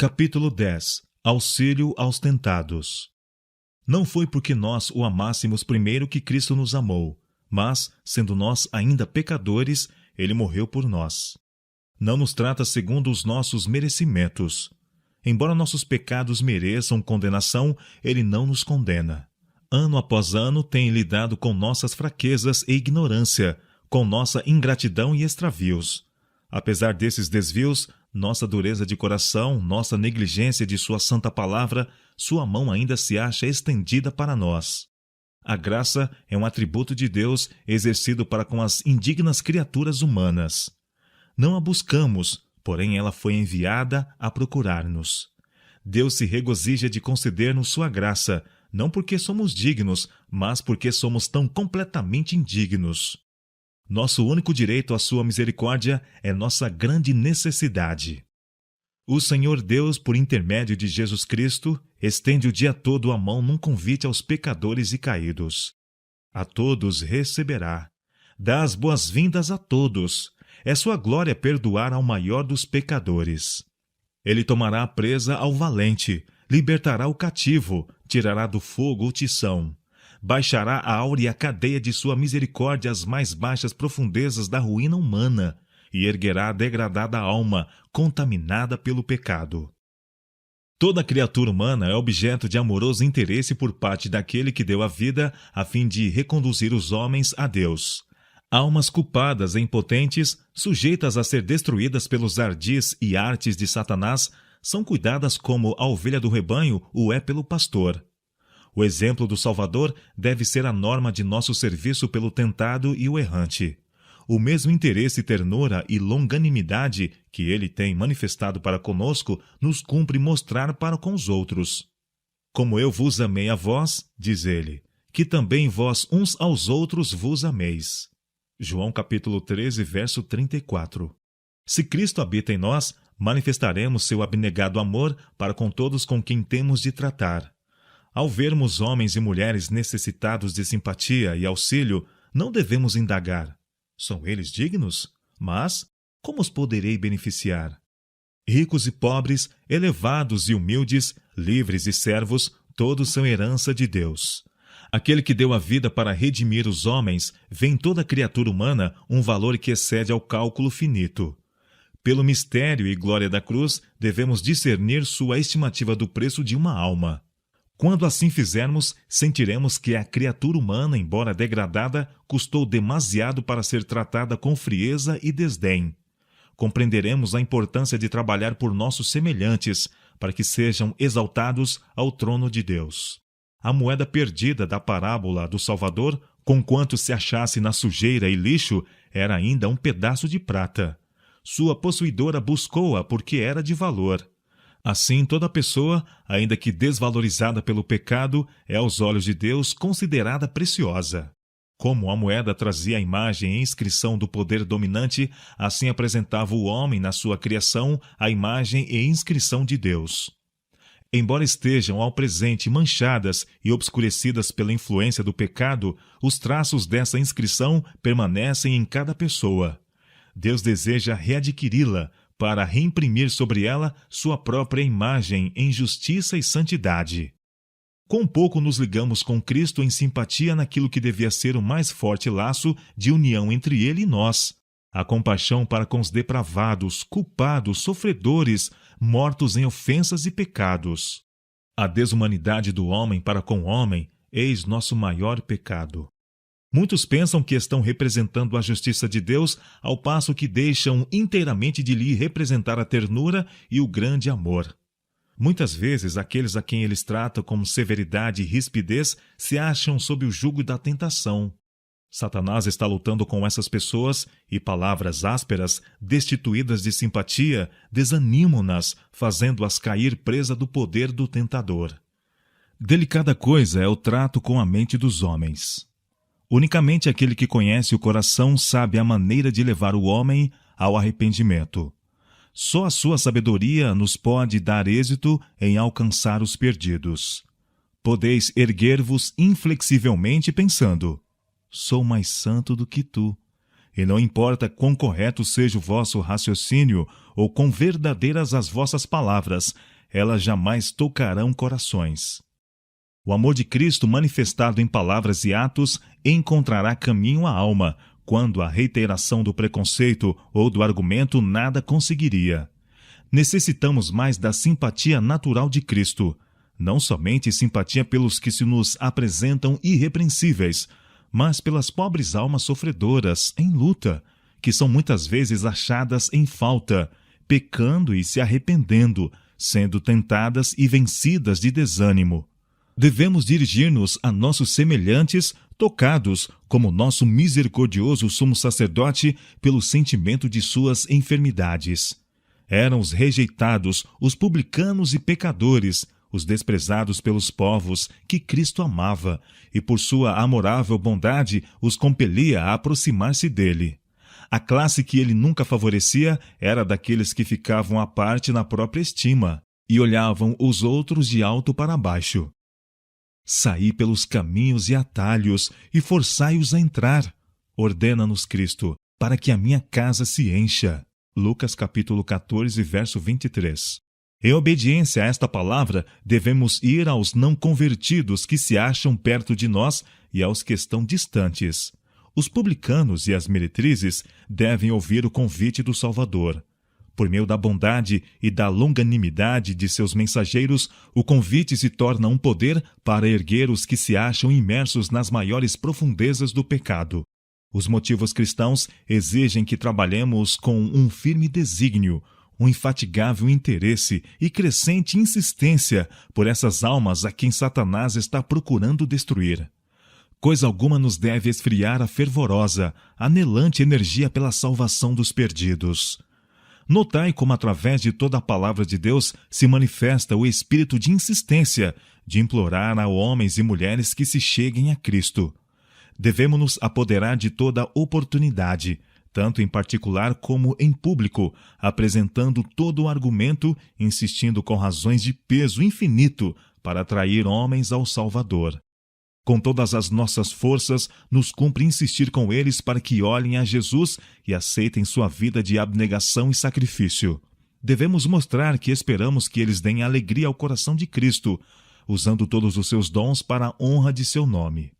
Capítulo 10. Auxílio aos tentados. Não foi porque nós o amássemos primeiro que Cristo nos amou, mas, sendo nós ainda pecadores, ele morreu por nós. Não nos trata segundo os nossos merecimentos. Embora nossos pecados mereçam condenação, ele não nos condena. Ano após ano tem lidado com nossas fraquezas e ignorância, com nossa ingratidão e extravios. Apesar desses desvios, nossa dureza de coração, nossa negligência de sua santa palavra, sua mão ainda se acha estendida para nós. A graça é um atributo de Deus exercido para com as indignas criaturas humanas. Não a buscamos, porém ela foi enviada a procurar-nos. Deus se regozija de conceder-nos sua graça, não porque somos dignos, mas porque somos tão completamente indignos. Nosso único direito à sua misericórdia é nossa grande necessidade. O Senhor Deus, por intermédio de Jesus Cristo, estende o dia todo a mão num convite aos pecadores e caídos. A todos receberá. Dá as boas-vindas a todos. É sua glória perdoar ao maior dos pecadores. Ele tomará a presa ao valente, libertará o cativo, tirará do fogo o tição. Baixará a áurea cadeia de sua misericórdia às mais baixas profundezas da ruína humana e erguerá a degradada alma, contaminada pelo pecado. Toda criatura humana é objeto de amoroso interesse por parte daquele que deu a vida a fim de reconduzir os homens a Deus. Almas culpadas e impotentes, sujeitas a ser destruídas pelos ardis e artes de Satanás, são cuidadas como a ovelha do rebanho o é pelo pastor. O exemplo do Salvador deve ser a norma de nosso serviço pelo tentado e o errante. O mesmo interesse e ternura e longanimidade que ele tem manifestado para conosco nos cumpre mostrar para com os outros. Como eu vos amei a vós, diz ele, que também vós uns aos outros vos ameis. João capítulo 13, verso 34. Se Cristo habita em nós, manifestaremos seu abnegado amor para com todos com quem temos de tratar. Ao vermos homens e mulheres necessitados de simpatia e auxílio, não devemos indagar: são eles dignos? Mas como os poderei beneficiar? Ricos e pobres, elevados e humildes, livres e servos, todos são herança de Deus. Aquele que deu a vida para redimir os homens vê em toda criatura humana um valor que excede ao cálculo finito. Pelo mistério e glória da cruz, devemos discernir sua estimativa do preço de uma alma. Quando assim fizermos, sentiremos que a criatura humana, embora degradada, custou demasiado para ser tratada com frieza e desdém. Compreenderemos a importância de trabalhar por nossos semelhantes, para que sejam exaltados ao trono de Deus. A moeda perdida da parábola do Salvador, conquanto se achasse na sujeira e lixo, era ainda um pedaço de prata. Sua possuidora buscou-a porque era de valor. Assim, toda pessoa, ainda que desvalorizada pelo pecado, é aos olhos de Deus considerada preciosa. Como a moeda trazia a imagem e inscrição do poder dominante, assim apresentava o homem na sua criação a imagem e inscrição de Deus. Embora estejam ao presente manchadas e obscurecidas pela influência do pecado, os traços dessa inscrição permanecem em cada pessoa. Deus deseja readquiri-la, para reimprimir sobre ela sua própria imagem em justiça e santidade. Quão pouco nos ligamos com Cristo em simpatia naquilo que devia ser o mais forte laço de união entre Ele e nós, a compaixão para com os depravados, culpados, sofredores, mortos em ofensas e pecados. A desumanidade do homem para com o homem, eis nosso maior pecado. Muitos pensam que estão representando a justiça de Deus, ao passo que deixam inteiramente de lhe representar a ternura e o grande amor. Muitas vezes, aqueles a quem eles tratam com severidade e rispidez se acham sob o jugo da tentação. Satanás está lutando com essas pessoas e palavras ásperas, destituídas de simpatia, desanimam-nas, fazendo-as cair presa do poder do tentador. Delicada coisa é o trato com a mente dos homens. Unicamente aquele que conhece o coração sabe a maneira de levar o homem ao arrependimento. Só a sua sabedoria nos pode dar êxito em alcançar os perdidos. Podeis erguer-vos inflexivelmente pensando: sou mais santo do que tu. e não importa quão correto seja o vosso raciocínio ou quão verdadeiras as vossas palavras, elas jamais tocarão corações. O amor de Cristo manifestado em palavras e atos encontrará caminho à alma, quando a reiteração do preconceito ou do argumento nada conseguiria. Necessitamos mais da simpatia natural de Cristo, não somente simpatia pelos que se nos apresentam irrepreensíveis, mas pelas pobres almas sofredoras, em luta, que são muitas vezes achadas em falta, pecando e se arrependendo, sendo tentadas e vencidas de desânimo. Devemos dirigir-nos a nossos semelhantes, tocados, como nosso misericordioso sumo sacerdote, pelo sentimento de suas enfermidades. Eram os rejeitados, os publicanos e pecadores, os desprezados pelos povos, que Cristo amava, e por sua amorável bondade os compelia a aproximar-se dele. A classe que ele nunca favorecia era daqueles que ficavam à parte na própria estima, e olhavam os outros de alto para baixo. Saí pelos caminhos e atalhos, e forçai-os a entrar, ordena-nos Cristo, para que a minha casa se encha. Lucas capítulo 14, verso 23. Em obediência a esta palavra, devemos ir aos não convertidos que se acham perto de nós e aos que estão distantes. Os publicanos e as meretrizes devem ouvir o convite do Salvador. Por meio da bondade e da longanimidade de seus mensageiros, o convite se torna um poder para erguer os que se acham imersos nas maiores profundezas do pecado. Os motivos cristãos exigem que trabalhemos com um firme desígnio, um infatigável interesse e crescente insistência por essas almas a quem Satanás está procurando destruir. Coisa alguma nos deve esfriar a fervorosa, anelante energia pela salvação dos perdidos. Notai como através de toda a palavra de Deus se manifesta o espírito de insistência, de implorar a homens e mulheres que se cheguem a Cristo. Devemos-nos apoderar de toda oportunidade, tanto em particular como em público, apresentando todo o argumento, insistindo com razões de peso infinito para atrair homens ao Salvador. Com todas as nossas forças, nos cumpre insistir com eles para que olhem a Jesus e aceitem sua vida de abnegação e sacrifício. Devemos mostrar que esperamos que eles deem alegria ao coração de Cristo, usando todos os seus dons para a honra de seu nome.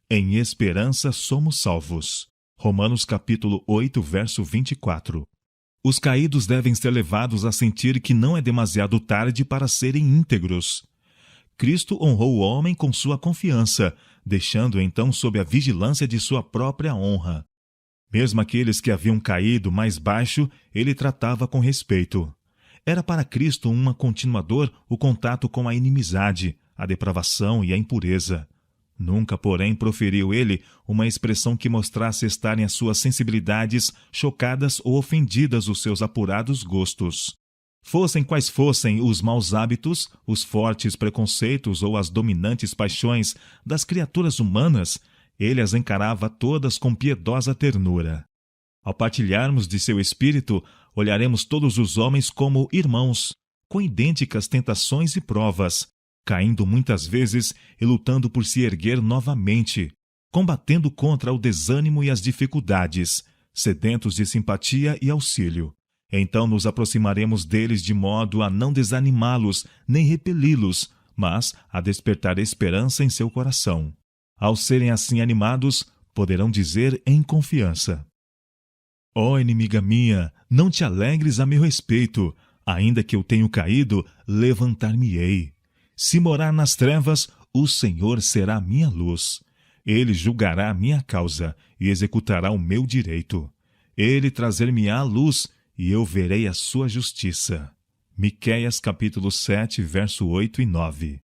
Em esperança somos salvos. Romanos capítulo 8, verso 24. Os caídos devem ser levados a sentir que não é demasiado tarde para serem íntegros. Cristo honrou o homem com sua confiança, deixando-o então sob a vigilância de sua própria honra. Mesmo aqueles que haviam caído mais baixo, ele tratava com respeito. Era para Cristo um continuador o contato com a inimizade, a depravação e a impureza. Nunca, porém, proferiu ele uma expressão que mostrasse estarem as suas sensibilidades chocadas ou ofendidas os seus apurados gostos. Fossem quais fossem os maus hábitos, os fortes preconceitos ou as dominantes paixões das criaturas humanas, ele as encarava todas com piedosa ternura. Ao partilharmos de seu espírito, olharemos todos os homens como irmãos, com idênticas tentações e provas, caindo muitas vezes e lutando por se erguer novamente, combatendo contra o desânimo e as dificuldades, sedentos de simpatia e auxílio. Então nos aproximaremos deles de modo a não desanimá-los nem repeli-los, mas a despertar esperança em seu coração. Ao serem assim animados, poderão dizer em confiança: Ó inimiga minha, não te alegres a meu respeito, ainda que eu tenha caído, levantar-me-ei. Se morar nas trevas, o Senhor será minha luz. Ele julgará a minha causa e executará o meu direito. Ele trazer-me-á a luz, e eu verei a sua justiça. Miqueias capítulo 7, verso 8 e 9.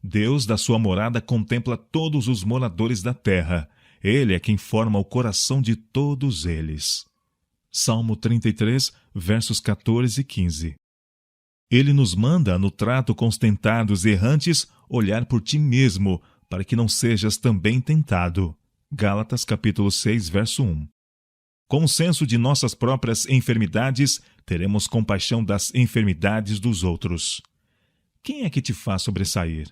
Deus da sua morada contempla todos os moradores da terra. Ele é quem forma o coração de todos eles. Salmo 33, versos 14 e 15. Ele nos manda, no trato com os tentados e errantes, olhar por ti mesmo, para que não sejas também tentado. Gálatas capítulo 6, verso 1. Com o senso de nossas próprias enfermidades, teremos compaixão das enfermidades dos outros. Quem é que te faz sobressair?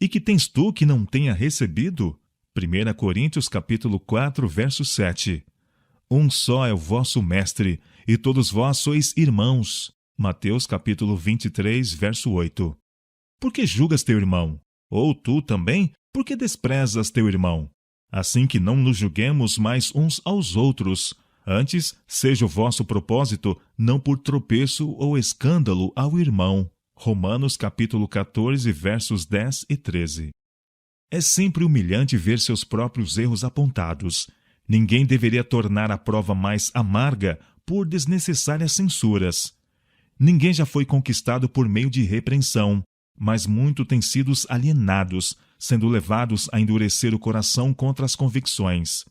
E que tens tu que não tenha recebido? 1 Coríntios capítulo 4, verso 7. um só é o vosso mestre, e todos vós sois irmãos. Mateus capítulo 23, verso 8. Por que julgas teu irmão? Ou tu também, por que desprezas teu irmão? Assim que não nos julguemos mais uns aos outros. Antes, seja o vosso propósito não por tropeço ou escândalo ao irmão. Romanos capítulo 14, versos 10 e 13. É sempre humilhante ver seus próprios erros apontados. Ninguém deveria tornar a prova mais amarga por desnecessárias censuras. Ninguém já foi conquistado por meio de repreensão, mas muito têm sido alienados, sendo levados a endurecer o coração contra as convicções.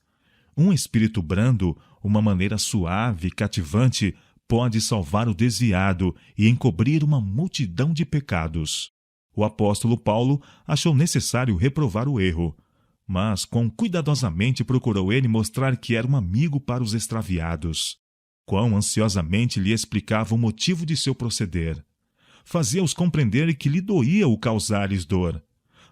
Um espírito brando, uma maneira suave e cativante, pode salvar o desviado e encobrir uma multidão de pecados. O apóstolo Paulo achou necessário reprovar o erro, mas quão cuidadosamente procurou ele mostrar que era um amigo para os extraviados. Quão ansiosamente lhe explicava o motivo de seu proceder. Fazia-os compreender que lhe doía o causar-lhes dor.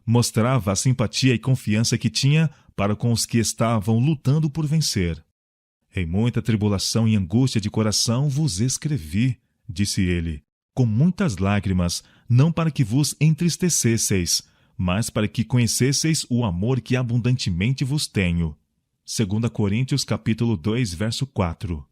Mostrava a simpatia e confiança que tinha para com os que estavam lutando por vencer. Em muita tribulação e angústia de coração vos escrevi, disse ele, com muitas lágrimas, não para que vos entristecesseis, mas para que conhecesseis o amor que abundantemente vos tenho. 2 Coríntios capítulo 2, verso 4.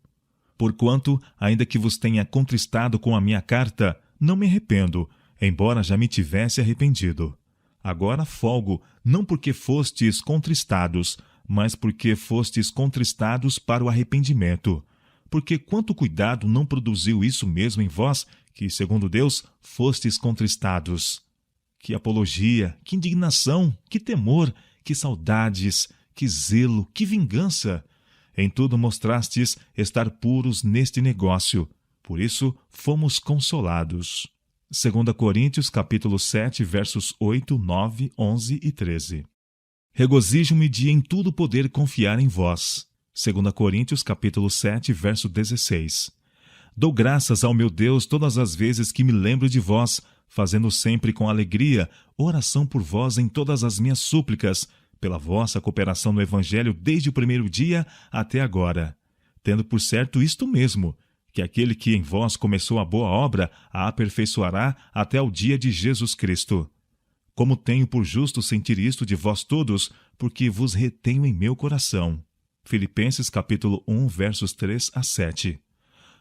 Porquanto, ainda que vos tenha contristado com a minha carta, não me arrependo, embora já me tivesse arrependido. Agora folgo, não porque fostes contristados, mas porque fostes contristados para o arrependimento. Porque quanto cuidado não produziu isso mesmo em vós, que, segundo Deus, fostes contristados. Que apologia, que indignação, que temor, que saudades, que zelo, que vingança! Em tudo mostrastes estar puros neste negócio. Por isso, fomos consolados. 2 Coríntios capítulo 7, versos 8, 9, 11 e 13. Regozijo-me de em tudo poder confiar em vós. 2 Coríntios capítulo 7, verso 16. Dou graças ao meu Deus todas as vezes que me lembro de vós, fazendo sempre com alegria oração por vós em todas as minhas súplicas, pela vossa cooperação no Evangelho desde o primeiro dia até agora. Tendo por certo isto mesmo, que aquele que em vós começou a boa obra a aperfeiçoará até o dia de Jesus Cristo. Como tenho por justo sentir isto de vós todos, porque vos retenho em meu coração. Filipenses capítulo 1, versos 3 a 7.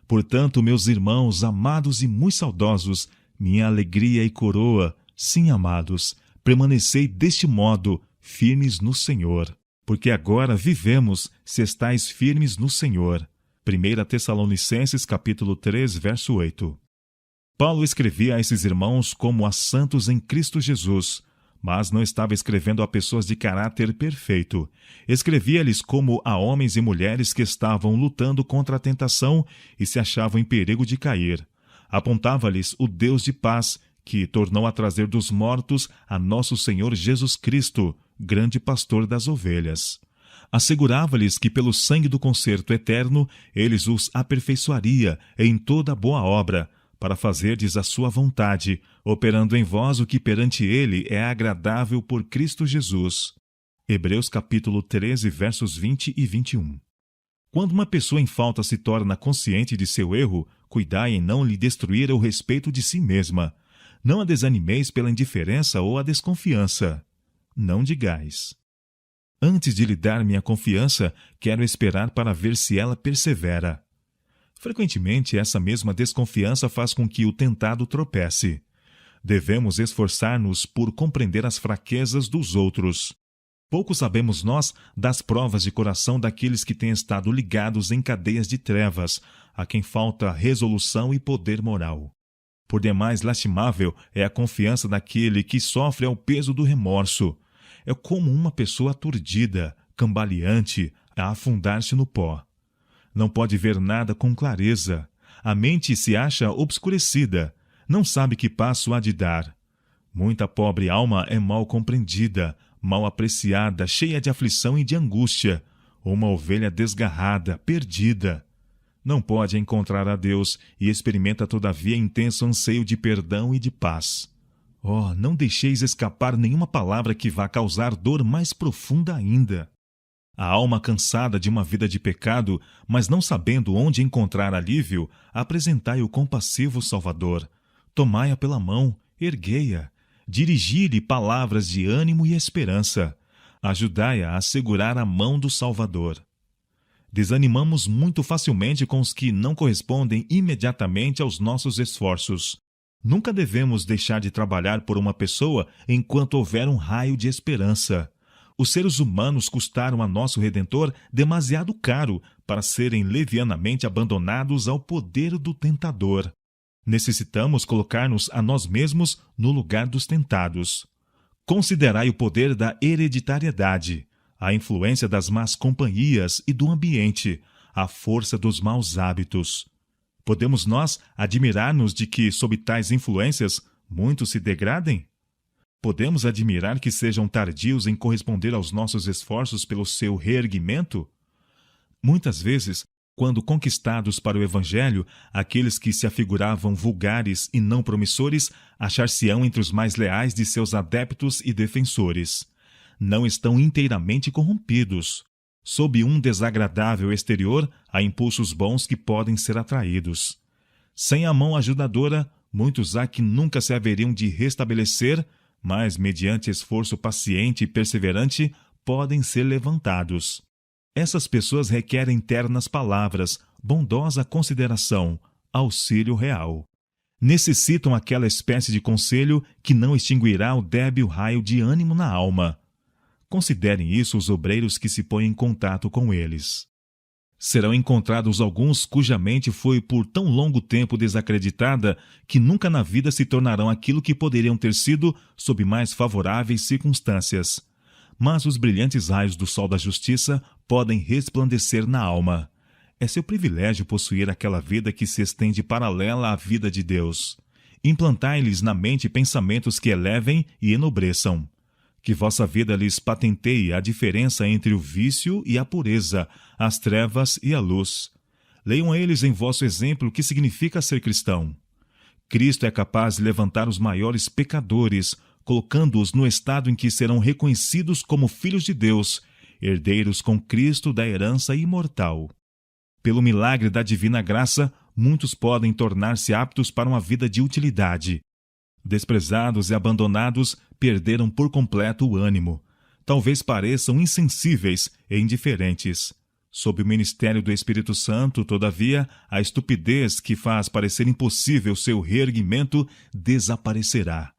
Portanto, meus irmãos, amados e muito saudosos, minha alegria e coroa, sim, amados, permanecei deste modo, firmes no Senhor. Porque agora vivemos, se estáis firmes no Senhor. 1 Tessalonicenses capítulo 3, verso 8. Paulo escrevia a esses irmãos como a santos em Cristo Jesus, mas não estava escrevendo a pessoas de caráter perfeito. Escrevia-lhes como a homens e mulheres que estavam lutando contra a tentação e se achavam em perigo de cair. Apontava-lhes o Deus de paz, que tornou a trazer dos mortos a nosso Senhor Jesus Cristo, grande pastor das ovelhas. Assegurava-lhes que pelo sangue do concerto eterno eles os aperfeiçoaria em toda boa obra, para fazerdes a sua vontade, operando em vós o que perante ele é agradável por Cristo Jesus. Hebreus capítulo 13, versos 20 e 21. Quando uma pessoa em falta se torna consciente de seu erro, cuidai em não lhe destruir o respeito de si mesma. Não a desanimeis pela indiferença ou a desconfiança. Não digais: antes de lhe dar minha confiança, quero esperar para ver se ela persevera. Frequentemente, essa mesma desconfiança faz com que o tentado tropece. Devemos esforçar-nos por compreender as fraquezas dos outros. Pouco sabemos nós das provas de coração daqueles que têm estado ligados em cadeias de trevas, a quem falta resolução e poder moral. Por demais lastimável é a confiança daquele que sofre ao peso do remorso. É como uma pessoa aturdida, cambaleante, a afundar-se no pó. Não pode ver nada com clareza. A mente se acha obscurecida. Não sabe que passo há de dar. Muita pobre alma é mal compreendida, mal apreciada, cheia de aflição e de angústia. Uma ovelha desgarrada, perdida. Não pode encontrar a Deus e experimenta todavia intenso anseio de perdão e de paz. Oh, não deixeis escapar nenhuma palavra que vá causar dor mais profunda ainda. A alma cansada de uma vida de pecado, mas não sabendo onde encontrar alívio, apresentai o compassivo Salvador. Tomai-a pela mão, erguei-a, dirigi-lhe palavras de ânimo e esperança. Ajudai-a a segurar a mão do Salvador. Desanimamos muito facilmente com os que não correspondem imediatamente aos nossos esforços. Nunca devemos deixar de trabalhar por uma pessoa enquanto houver um raio de esperança. Os seres humanos custaram a nosso Redentor demasiado caro para serem levianamente abandonados ao poder do tentador. Necessitamos colocar-nos a nós mesmos no lugar dos tentados. Considerai o poder da hereditariedade, a influência das más companhias e do ambiente, a força dos maus hábitos. Podemos nós admirar-nos de que, sob tais influências, muitos se degradem? Podemos admirar que sejam tardios em corresponder aos nossos esforços pelo seu reerguimento? Muitas vezes, quando conquistados para o Evangelho, aqueles que se afiguravam vulgares e não promissores achar-se-ão entre os mais leais de seus adeptos e defensores. Não estão inteiramente corrompidos. Sob um desagradável exterior, há impulsos bons que podem ser atraídos. Sem a mão ajudadora, muitos há que nunca se haveriam de restabelecer, mas, mediante esforço paciente e perseverante, podem ser levantados. Essas pessoas requerem ternas palavras, bondosa consideração, auxílio real. Necessitam aquela espécie de conselho que não extinguirá o débil raio de ânimo na alma. Considerem isso os obreiros que se põem em contato com eles. Serão encontrados alguns cuja mente foi por tão longo tempo desacreditada que nunca na vida se tornarão aquilo que poderiam ter sido sob mais favoráveis circunstâncias. Mas os brilhantes raios do sol da justiça podem resplandecer na alma. É seu privilégio possuir aquela vida que se estende paralela à vida de Deus. Implantai-lhes na mente pensamentos que elevem e enobreçam. Que vossa vida lhes patenteie a diferença entre o vício e a pureza, as trevas e a luz. Leiam a eles em vosso exemplo o que significa ser cristão. Cristo é capaz de levantar os maiores pecadores, colocando-os no estado em que serão reconhecidos como filhos de Deus, herdeiros com Cristo da herança imortal. Pelo milagre da divina graça, muitos podem tornar-se aptos para uma vida de utilidade. Desprezados e abandonados, perderam por completo o ânimo. Talvez pareçam insensíveis e indiferentes. Sob o ministério do Espírito Santo, todavia, a estupidez que faz parecer impossível seu reerguimento desaparecerá.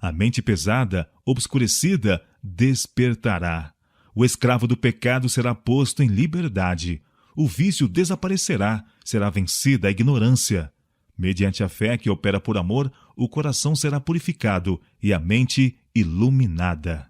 A mente pesada, obscurecida, despertará. O escravo do pecado será posto em liberdade. O vício desaparecerá, será vencida a ignorância. Mediante a fé que opera por amor, o coração será purificado e a mente iluminada.